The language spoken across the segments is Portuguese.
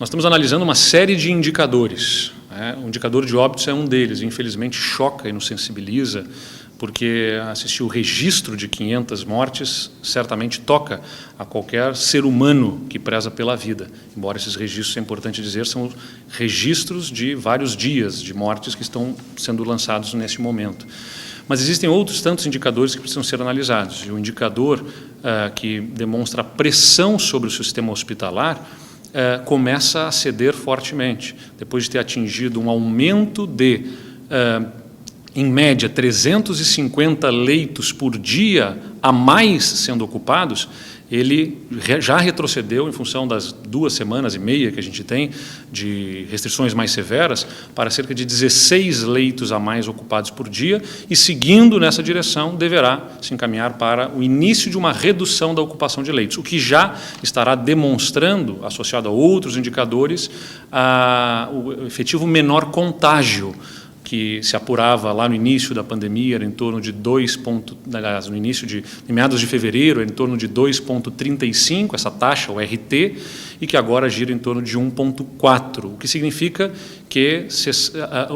Nós estamos analisando uma série de indicadores. O indicador de óbitos é um deles, e infelizmente choca e nos sensibiliza, porque assistir o registro de 500 mortes certamente toca a qualquer ser humano que preza pela vida. Embora esses registros, é importante dizer, são registros de vários dias de mortes que estão sendo lançados neste momento. Mas existem outros tantos indicadores que precisam ser analisados. E o indicador que demonstra a pressão sobre o sistema hospitalar começa a ceder fortemente. Depois de ter atingido um aumento de, em média, 350 leitos por dia a mais sendo ocupados, ele já retrocedeu em função das 2 semanas e meia que a gente tem de restrições mais severas para cerca de 16 leitos a mais ocupados por dia e, seguindo nessa direção, deverá se encaminhar para o início de uma redução da ocupação de leitos, o que já estará demonstrando, associado a outros indicadores, o efetivo menor contágio, que se apurava lá no início da pandemia, era em torno de em meados de fevereiro, era em torno de 2,35, essa taxa, o RT, e que agora gira em torno de 1,4, o que significa que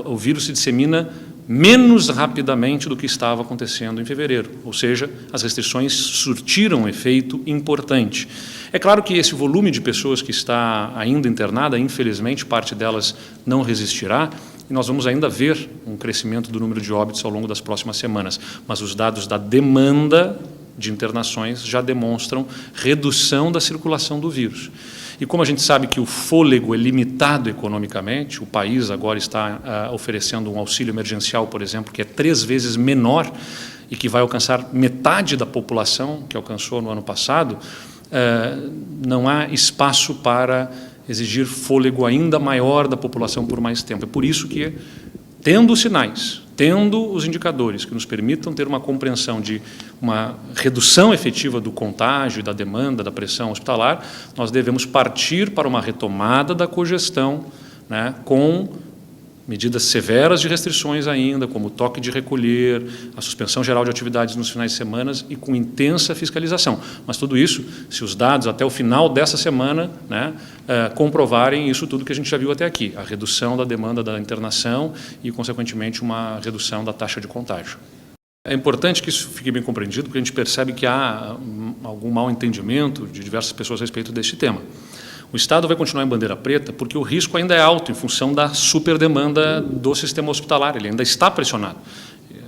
o vírus se dissemina menos rapidamente do que estava acontecendo em fevereiro, ou seja, as restrições surtiram um efeito importante. É claro que esse volume de pessoas que está ainda internada, infelizmente, parte delas não resistirá, e nós vamos ainda ver um crescimento do número de óbitos ao longo das próximas semanas, mas os dados da demanda de internações já demonstram redução da circulação do vírus. E como a gente sabe que o fôlego é limitado economicamente, o país agora está oferecendo um auxílio emergencial, por exemplo, que é 3 vezes menor e que vai alcançar metade da população que alcançou no ano passado, não há espaço para exigir fôlego ainda maior da população por mais tempo. É por isso que, tendo os sinais, tendo os indicadores que nos permitam ter uma compreensão de uma redução efetiva do contágio e da demanda, da pressão hospitalar, nós devemos partir para uma retomada da cogestão, com medidas severas de restrições ainda, como o toque de recolher, a suspensão geral de atividades nos finais de semana e com intensa fiscalização. Mas tudo isso, se os dados até o final dessa semana comprovarem isso tudo que a gente já viu até aqui, a redução da demanda da internação e, consequentemente, uma redução da taxa de contágio. É importante que isso fique bem compreendido, porque a gente percebe que há algum mal entendimento de diversas pessoas a respeito deste tema. O Estado vai continuar em bandeira preta porque o risco ainda é alto em função da superdemanda do sistema hospitalar, ele ainda está pressionado.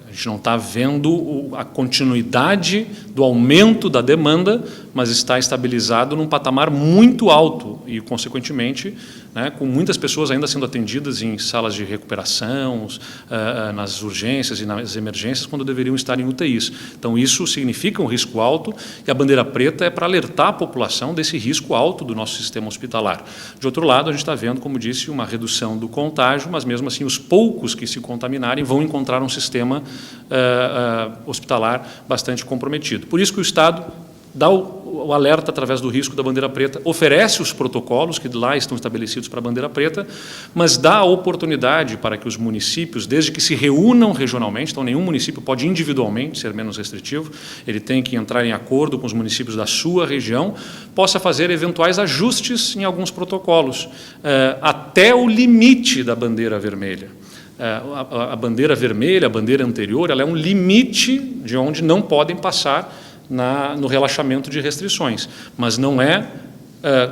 A gente não está vendo a continuidade do aumento da demanda, mas está estabilizado num patamar muito alto e, consequentemente, com muitas pessoas ainda sendo atendidas em salas de recuperação, nas urgências e nas emergências, quando deveriam estar em UTIs. Então, isso significa um risco alto e a bandeira preta é para alertar a população desse risco alto do nosso sistema hospitalar. De outro lado, a gente está vendo, como disse, uma redução do contágio, mas mesmo assim os poucos que se contaminarem vão encontrar um sistema hospitalar bastante comprometido. Por isso que o Estado dá o alerta através do risco da bandeira preta, oferece os protocolos que lá estão estabelecidos para a bandeira preta, mas dá a oportunidade para que os municípios, desde que se reúnam regionalmente, então nenhum município pode individualmente ser menos restritivo, ele tem que entrar em acordo com os municípios da sua região, possa fazer eventuais ajustes em alguns protocolos, até o limite da bandeira vermelha. A bandeira vermelha, a bandeira anterior, ela é um limite de onde não podem passar no relaxamento de restrições, mas não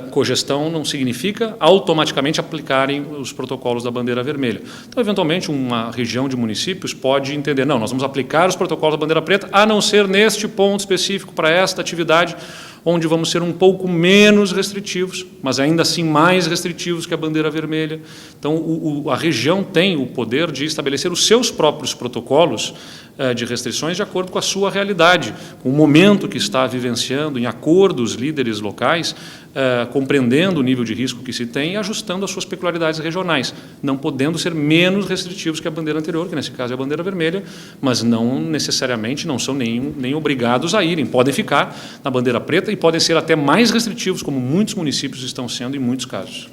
cogestão não significa automaticamente aplicarem os protocolos da bandeira vermelha. Então, eventualmente, uma região de municípios pode entender, não, nós vamos aplicar os protocolos da bandeira preta, a não ser neste ponto específico para esta atividade, onde vamos ser um pouco menos restritivos, mas ainda assim mais restritivos que a bandeira vermelha. Então, a região tem o poder de estabelecer os seus próprios protocolos de restrições de acordo com a sua realidade, com o momento que está vivenciando, em acordo os líderes locais, compreendendo o nível de risco que se tem e ajustando as suas peculiaridades regionais, não podendo ser menos restritivos que a bandeira anterior, que nesse caso é a bandeira vermelha, mas não necessariamente, não são nem obrigados a irem, podem ficar na bandeira preta e podem ser até mais restritivos, como muitos municípios estão sendo em muitos casos.